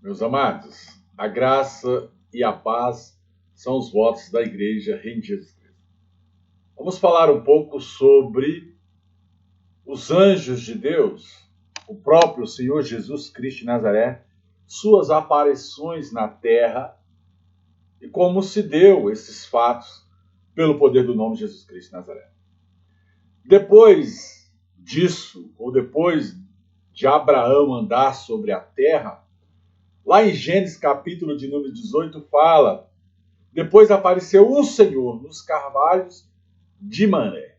Meus amados, a graça e a paz são os votos da Igreja Reino de Jesus Cristo. Vamos falar um pouco sobre os anjos de Deus, o próprio Senhor Jesus Cristo de Nazaré, suas aparições na terra e como se deu esses fatos pelo poder do nome de Jesus Cristo de Nazaré. Depois disso, ou depois de Abraão andar sobre a terra, lá em Gênesis capítulo de número 18 fala: depois apareceu o Senhor nos carvalhos de Mané,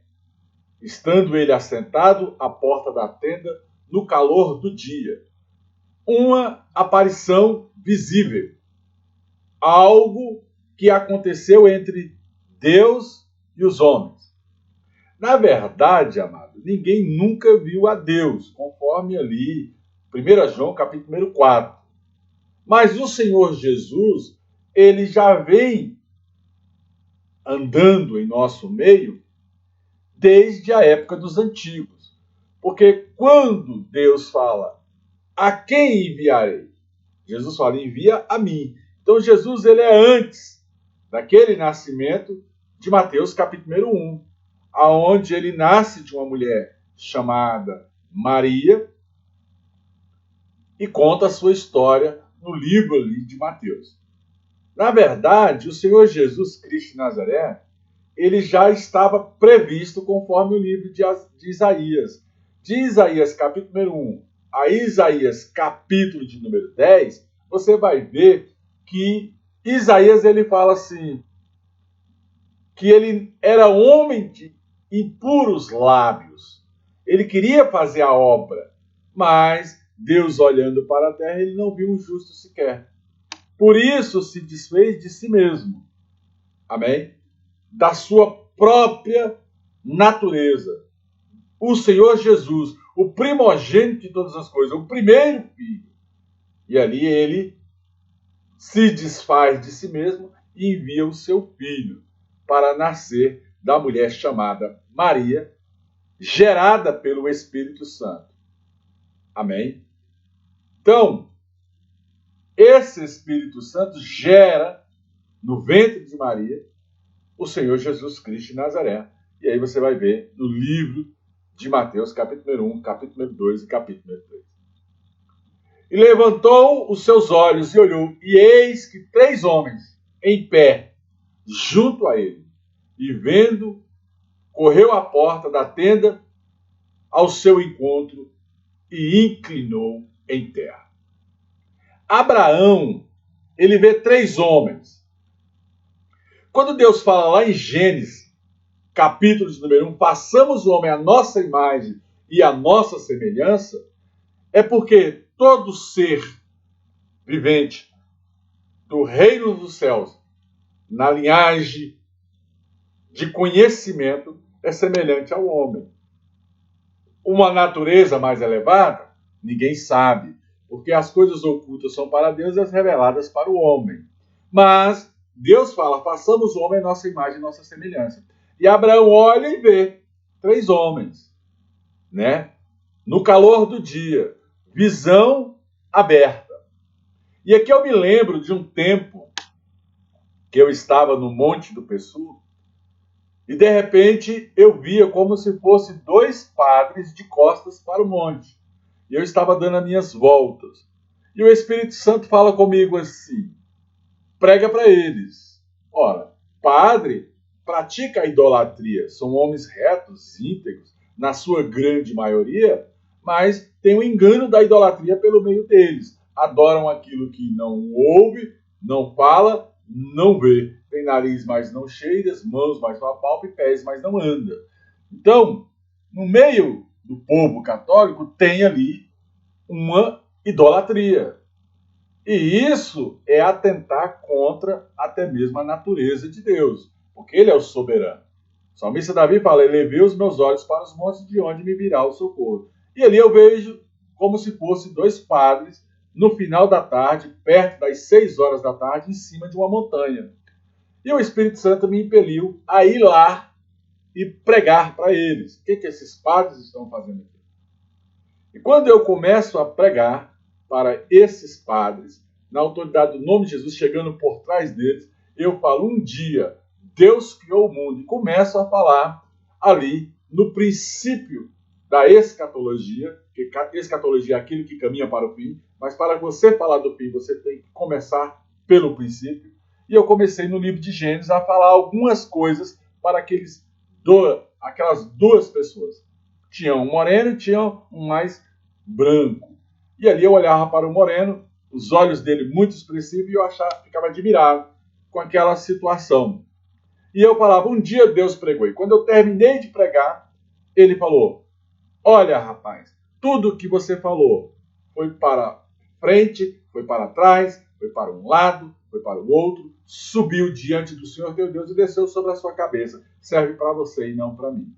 estando ele assentado à porta da tenda no calor do dia. Uma aparição visível, algo que aconteceu entre Deus e os homens. Na verdade, amado, ninguém nunca viu a Deus, conforme ali 1 João capítulo 4. Mas o Senhor Jesus, ele já vem andando em nosso meio desde a época dos antigos. Porque quando Deus fala, a quem enviarei? Jesus fala, envia a mim. Então Jesus, ele é antes daquele nascimento de Mateus capítulo 1, aonde ele nasce de uma mulher chamada Maria e conta a sua história no livro ali de Mateus. Na verdade, o Senhor Jesus Cristo de Nazaré, ele já estava previsto conforme o livro de Isaías. De Isaías capítulo 1 a Isaías capítulo de número 10, você vai ver que Isaías ele fala assim, que ele era homem de impuros lábios. Ele queria fazer a obra, mas Deus olhando para a terra, ele não viu um justo sequer. Por isso se desfez de si mesmo. Amém? Da sua própria natureza. O Senhor Jesus, o primogênito de todas as coisas, o primeiro filho. E ali ele se desfaz de si mesmo e envia o seu filho para nascer da mulher chamada Maria, gerada pelo Espírito Santo. Amém? Então, esse Espírito Santo gera no ventre de Maria o Senhor Jesus Cristo de Nazaré. E aí você vai ver no livro de Mateus, capítulo 1, capítulo 2 e capítulo 3. E levantou os seus olhos e olhou, e eis que 3 homens em pé junto a ele. E vendo, correu à porta da tenda ao seu encontro e inclinou em terra. Abraão, ele vê 3 homens. Quando Deus fala lá em Gênesis, capítulo de número 1, façamos o homem à nossa imagem e à nossa semelhança, é porque todo ser vivente do reino dos céus, na linhagem de conhecimento, é semelhante ao homem. Uma natureza mais elevada, ninguém sabe, porque as coisas ocultas são para Deus e as reveladas para o homem. Mas Deus fala, façamos o homem à nossa imagem e nossa semelhança. E Abraão olha e vê 3 homens, né? No calor do dia, visão aberta. E aqui eu me lembro de um tempo que eu estava no Monte do Pessu e de repente eu via como se fosse 2 padres de costas para o monte. E eu estava dando as minhas voltas. E o Espírito Santo fala comigo assim, prega para eles. Ora, padre pratica a idolatria, são homens retos, íntegros, na sua grande maioria, mas tem o engano da idolatria pelo meio deles. Adoram aquilo que não ouve, não fala, não vê. Tem nariz, mas não cheira, mãos, mas não apalpa e pés, mas não anda. Então, no meio do povo católico, tem ali uma idolatria. E isso é atentar contra até mesmo a natureza de Deus, porque ele é o soberano. O salmista Davi fala, elevei os meus olhos para os montes de onde me virá o socorro. E ali eu vejo como se fossem 2 padres no final da tarde, perto das 6 horas da tarde, em cima de uma montanha. E o Espírito Santo me impeliu a ir lá e pregar para eles. O que esses padres estão fazendo aqui? E quando eu começo a pregar para esses padres, na autoridade do nome de Jesus, chegando por trás deles, eu falo, um dia Deus criou o mundo, e começo a falar ali no princípio da escatologia, que escatologia é aquilo que caminha para o fim, mas para você falar do fim, você tem que começar pelo princípio. E eu comecei no livro de Gênesis a falar algumas coisas para aquelas duas pessoas. Tinha um moreno e tinha um mais branco. E ali eu olhava para o moreno, os olhos dele muito expressivos, e eu ficava admirado com aquela situação. E eu falava, um dia Deus pregou. E quando eu terminei de pregar, ele falou, olha, rapaz, tudo que você falou foi para frente, foi para trás, foi para um lado, foi para o outro, subiu diante do Senhor teu Deus e desceu sobre a sua cabeça. Serve para você e não para mim.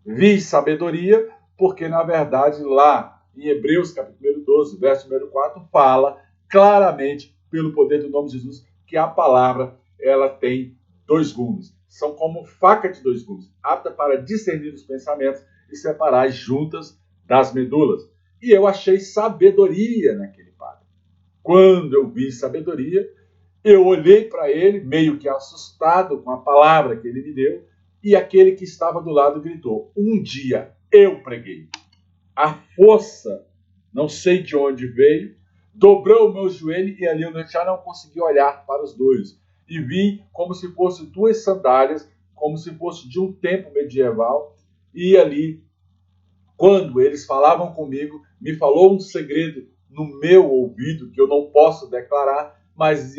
Vi sabedoria, porque na verdade lá em Hebreus capítulo 12, verso número 4, fala claramente, pelo poder do nome de Jesus, que a palavra ela tem dois gumes. São como faca de dois gumes, apta para discernir os pensamentos e separar as juntas das medulas. E eu achei sabedoria naquele padre. Quando eu vi sabedoria, eu olhei para ele, meio que assustado com a palavra que ele me deu, e aquele que estava do lado gritou, um dia eu preguei. A força, não sei de onde veio, dobrou o meu joelho e ali eu já não consegui olhar para os dois. E vi como se fossem duas sandálias, como se fosse de um tempo medieval. E ali, quando eles falavam comigo, me falou um segredo no meu ouvido, que eu não posso declarar, mas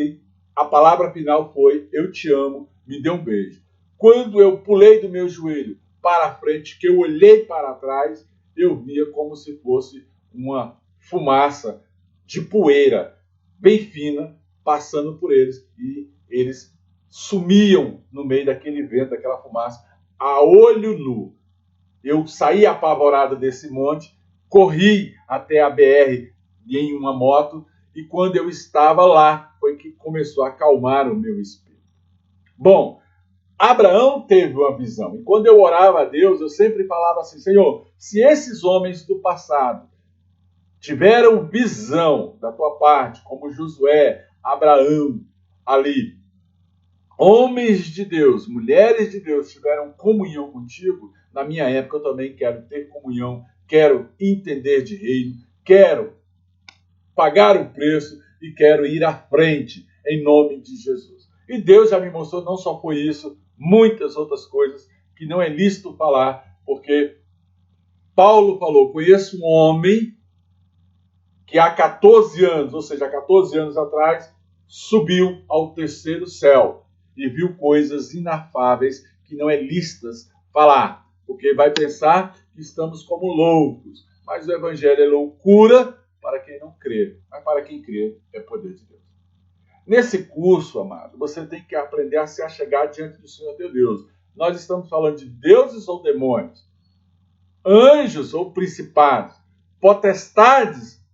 a palavra final foi, eu te amo, me dê um beijo. Quando eu pulei do meu joelho para a frente, que eu olhei para trás, eu via como se fosse uma fumaça de poeira bem fina passando por eles, e eles sumiam no meio daquele vento, daquela fumaça, a olho nu. Eu saí apavorado desse monte, corri até a BR em uma moto, e quando eu estava lá, foi que começou a acalmar o meu espírito. Bom, Abraão teve uma visão, e quando eu orava a Deus, eu sempre falava assim, Senhor, se esses homens do passado tiveram visão da tua parte, como Josué, Abraão, ali, homens de Deus, mulheres de Deus tiveram comunhão contigo, na minha época eu também quero ter comunhão, quero entender de reino, quero pagar o preço e quero ir à frente em nome de Jesus. E Deus já me mostrou, não só foi isso, muitas outras coisas que não é lícito falar, porque Paulo falou, conheço um homem que há 14 anos, ou seja, há 14 anos atrás, subiu ao terceiro céu e viu coisas inafáveis que não é lícitas falar, porque vai pensar que estamos como loucos. Mas o evangelho é loucura para quem não crê, mas para quem crê é poder de Deus. Nesse curso, amado, você tem que aprender a se achegar diante do Senhor teu Deus. Nós estamos falando de deuses ou demônios, anjos ou principados, potestades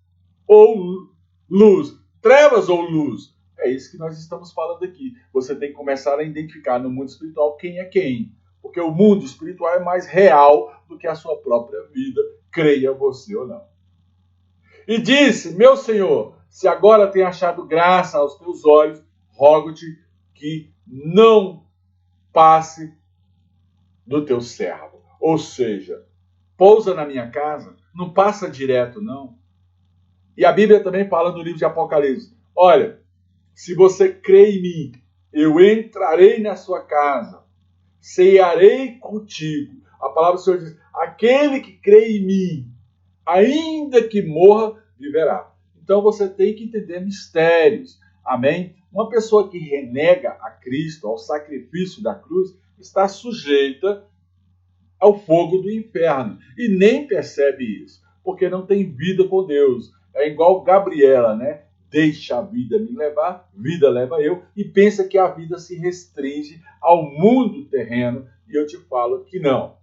ou luz, trevas ou luz. É isso que nós estamos falando aqui. Você tem que começar a identificar no mundo espiritual quem é quem. Porque o mundo espiritual é mais real do que a sua própria vida, creia você ou não. E disse, meu Senhor, se agora tem achado graça aos teus olhos, rogo-te que não passe do teu servo. Ou seja, pousa na minha casa, não passa direto, não. E a Bíblia também fala no livro de Apocalipse, olha, se você crê em mim, eu entrarei na sua casa, cearei contigo. A palavra do Senhor diz, aquele que crê em mim, ainda que morra, viverá. Então você tem que entender mistérios. Amém? Uma pessoa que renega a Cristo, ao sacrifício da cruz, está sujeita ao fogo do inferno. E nem percebe isso, porque não tem vida com Deus. É igual Gabriela, né? Deixa a vida me levar, vida leva eu, e pensa que a vida se restringe ao mundo terreno, e eu te falo que não.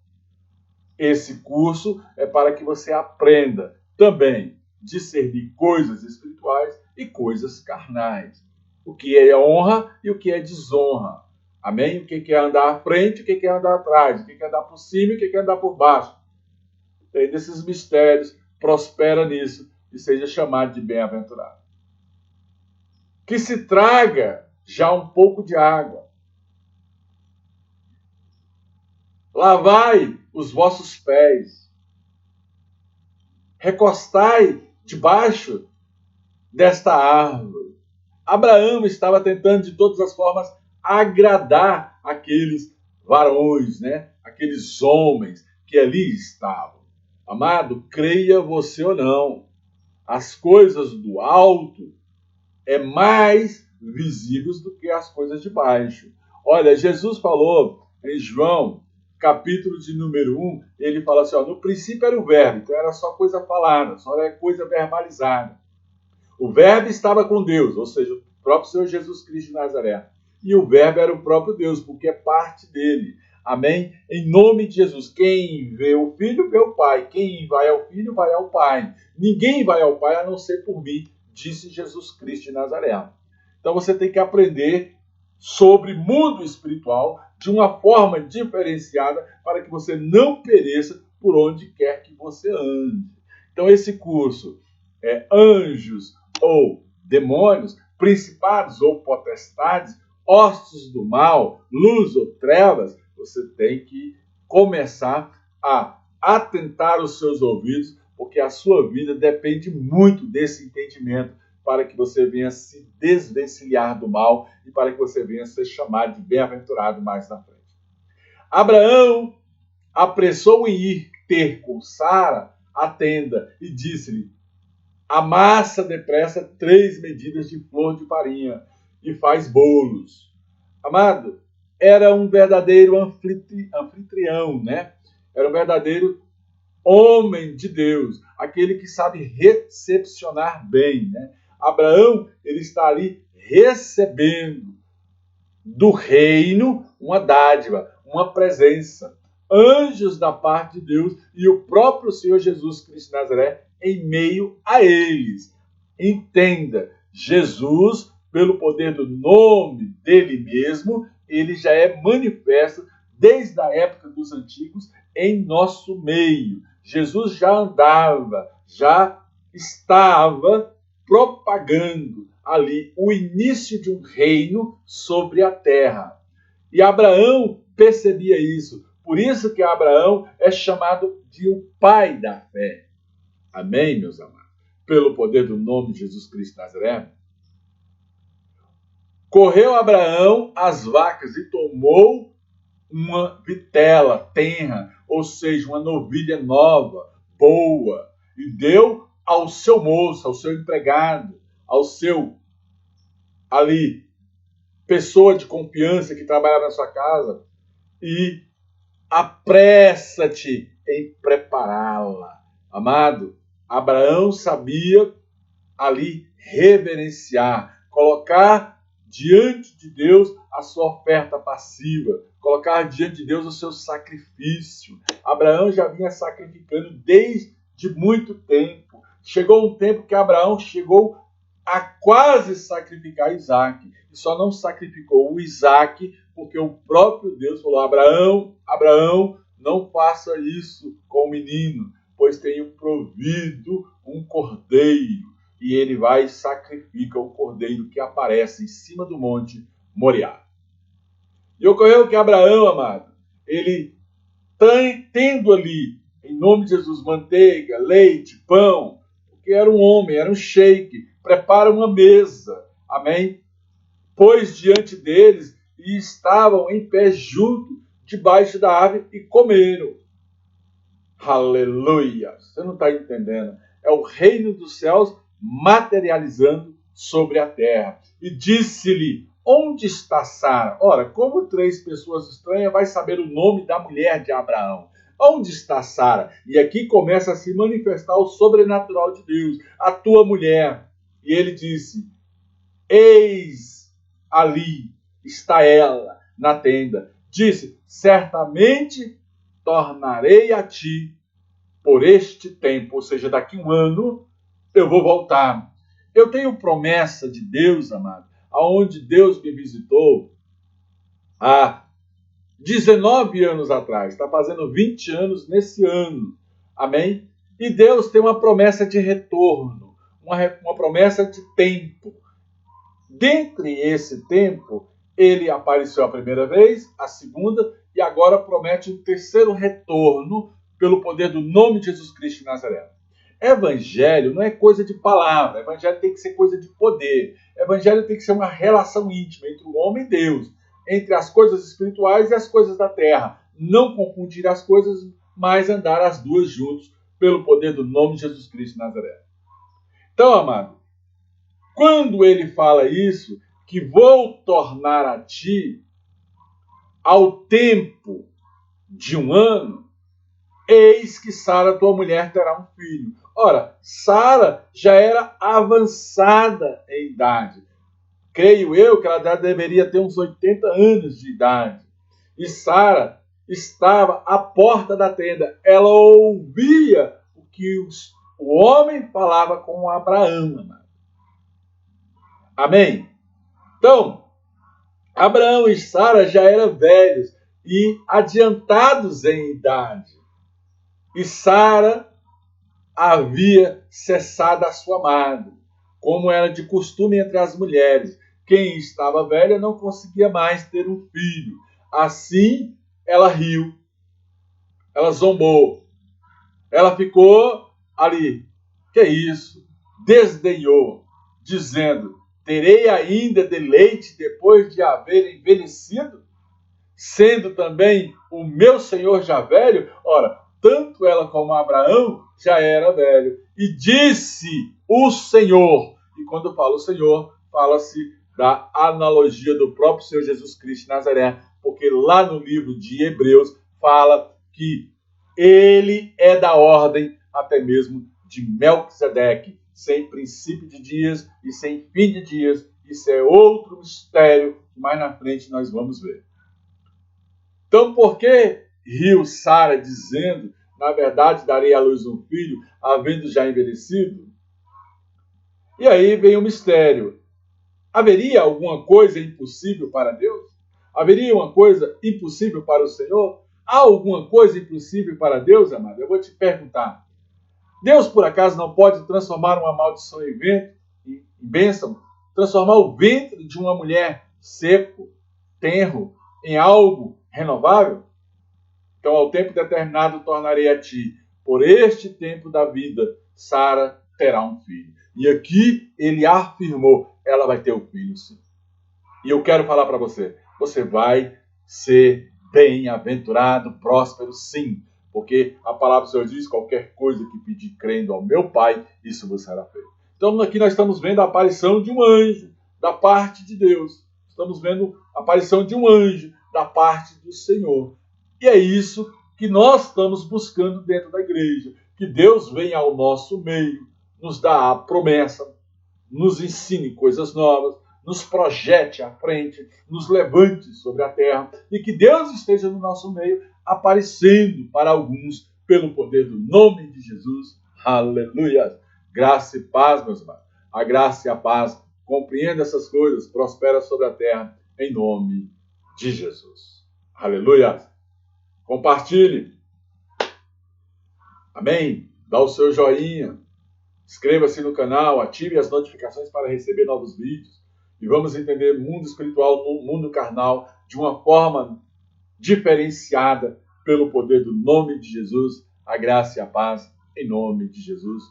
Esse curso é para que você aprenda também discernir coisas espirituais e coisas carnais. O que é honra e o que é desonra. Amém? O que é andar à frente, o que é andar atrás, o que é andar por cima e o que é andar por baixo. Tem desses mistérios, prospera nisso e seja chamado de bem-aventurado. que se traga já um pouco de água. Lavai os vossos pés, recostai debaixo desta árvore. Abraão estava tentando de todas as formas agradar aqueles varões, né? Aqueles homens que ali estavam. Amado, creia você ou não, as coisas do alto é mais visíveis do que as coisas de baixo. Olha, Jesus falou em João, capítulo de número 1, ele fala assim, ó, no princípio era o verbo, então era só coisa falada, só era coisa verbalizada. O verbo estava com Deus, ou seja, o próprio Senhor Jesus Cristo de Nazaré. E o verbo era o próprio Deus, porque é parte dele. Amém? Em nome de Jesus. Quem vê o Filho, vê o Pai. Quem vai ao Filho, vai ao Pai. Ninguém vai ao Pai a não ser por mim, disse Jesus Cristo de Nazaré. Então você tem que aprender sobre mundo espiritual de uma forma diferenciada para que você não pereça por onde quer que você ande. Então esse curso é anjos ou demônios, principados ou potestades, hostes do mal, luz ou trevas, você tem que começar a atentar os seus ouvidos, porque a sua vida depende muito desse entendimento para que você venha se desvencilhar do mal e para que você venha ser chamado de bem-aventurado mais na frente. Abraão apressou em ir ter com Sara a tenda e disse-lhe, amassa depressa 3 medidas de flor de farinha e faz bolos. Amado, era um verdadeiro anfitrião, né? Era um verdadeiro homem de Deus, aquele que sabe recepcionar bem, né? Abraão, ele está ali recebendo do reino uma dádiva, uma presença, anjos da parte de Deus e o próprio Senhor Jesus Cristo de Nazaré em meio a eles. Entenda, Jesus, pelo poder do nome dele mesmo, ele já é manifesto desde a época dos antigos em nosso meio. Jesus já andava, já estava propagando ali o início de um reino sobre a terra. E Abraão percebia isso. Por isso que Abraão é chamado de o pai da fé. Amém, meus amados? Pelo poder do nome de Jesus Cristo de Nazaré. Correu Abraão às vacas e tomou uma vitela tenra, ou seja, uma novilha nova, boa, e deu ao seu moço, ao seu empregado, ao seu ali pessoa de confiança que trabalha na sua casa, e apressa-te em prepará-la. Amado, Abraão sabia ali reverenciar, colocar diante de Deus a sua oferta passiva, colocar diante de Deus o seu sacrifício. Abraão já vinha sacrificando desde muito tempo. Chegou um tempo que Abraão chegou a quase sacrificar Isaac. E só não sacrificou o Isaac porque o próprio Deus falou, Abraão, Abraão, não faça isso com o menino, pois tenho provido um cordeiro. E ele vai e sacrifica o cordeiro que aparece em cima do monte Moriá. E ocorreu que Abraão, amado, ele tendo ali, em nome de Jesus, manteiga, leite, pão, porque era um homem, era um sheik, prepara uma mesa, amém? Pôs diante deles e estavam em pé junto, debaixo da árvore e comeram. Aleluia! Você não está entendendo. É o reino dos céus materializando sobre a terra. E disse-lhe, onde está Sara? Ora, como 3 pessoas estranhas vai saber o nome da mulher de Abraão? Onde está Sara? E aqui começa a se manifestar o sobrenatural de Deus, a tua mulher. E ele disse, eis ali está ela na tenda. Disse, certamente tornarei a ti por este tempo, ou seja, daqui 1 ano, eu vou voltar. Eu tenho promessa de Deus, amado, aonde Deus me visitou há 19 anos atrás. Está fazendo 20 anos nesse ano. Amém? E Deus tem uma promessa de retorno, uma promessa de tempo. Dentre esse tempo, ele apareceu a primeira vez, a segunda, e agora promete um terceiro retorno pelo poder do nome de Jesus Cristo de Nazaré. Evangelho não é coisa de palavra, evangelho tem que ser coisa de poder. Evangelho tem que ser uma relação íntima entre o homem e Deus, entre as coisas espirituais e as coisas da terra. Não confundir as coisas, mas andar as duas juntos pelo poder do nome de Jesus Cristo de Nazaré. Então, amado, quando ele fala isso, que vou tornar a ti ao tempo de 1 ano, eis que Sara, tua mulher, terá um filho. Ora, Sara já era avançada em idade. Creio eu que ela já deveria ter uns 80 anos de idade. E Sara estava à porta da tenda. Ela ouvia o que o homem falava com Abraão. Amém? Então, Abraão e Sara já eram velhos e adiantados em idade. E Sara havia cessado a sua madre, como era de costume entre as mulheres. Quem estava velha não conseguia mais ter um filho. Assim, ela riu, ela zombou, ela ficou ali. Que isso? Desdenhou, dizendo: terei ainda deleite depois de haver envelhecido? Sendo também o meu senhor já velho? Ora, tanto ela como Abraão já era velho. E disse o Senhor. E quando fala o Senhor, fala-se da analogia do próprio Senhor Jesus Cristo de Nazaré. Porque lá no livro de Hebreus fala que ele é da ordem até mesmo de Melquisedeque, sem princípio de dias e sem fim de dias. Isso é outro mistério que mais na frente nós vamos ver. Então, por que riu Sara dizendo, na verdade, darei à luz um filho, havendo já envelhecido? E aí vem o mistério. Haveria alguma coisa impossível para Deus? Haveria uma coisa impossível para o Senhor? Há alguma coisa impossível para Deus, amado? Eu vou te perguntar. Deus, por acaso, não pode transformar uma maldição em bênção? Transformar o ventre de uma mulher seco, tenro, em algo renovável? Então, ao tempo determinado, tornarei a ti. Por este tempo da vida, Sara terá um filho. E aqui ele afirmou, ela vai ter um filho, sim. E eu quero falar para você, você vai ser bem-aventurado, próspero, sim. Porque a palavra do Senhor diz, qualquer coisa que pedir crendo ao meu Pai, isso vos será feito. Então, aqui nós estamos vendo a aparição de um anjo da parte de Deus. Estamos vendo a aparição de um anjo da parte do Senhor. E é isso que nós estamos buscando dentro da igreja. Que Deus venha ao nosso meio, nos dá a promessa, nos ensine coisas novas, nos projete à frente, nos levante sobre a terra. E que Deus esteja no nosso meio, aparecendo para alguns pelo poder do nome de Jesus. Aleluia! Graça e paz, meus irmãos. A graça e a paz. Compreenda essas coisas, prospera sobre a terra, em nome de Jesus. Aleluia! Compartilhe. Amém? Dá o seu joinha. Inscreva-se no canal, ative as notificações para receber novos vídeos. E vamos entender mundo espiritual, mundo carnal, de uma forma diferenciada pelo poder do nome de Jesus. A graça e a paz, em nome de Jesus.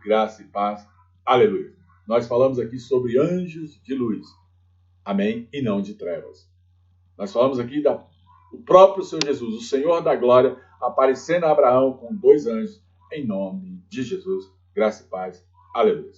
Graça e paz. Aleluia. Nós falamos aqui sobre anjos de luz. Amém? E não de trevas. Nós falamos aqui o próprio Senhor Jesus, o Senhor da glória, aparecendo a Abraão com 2 anjos, em nome de Jesus. Graça e paz. Aleluia.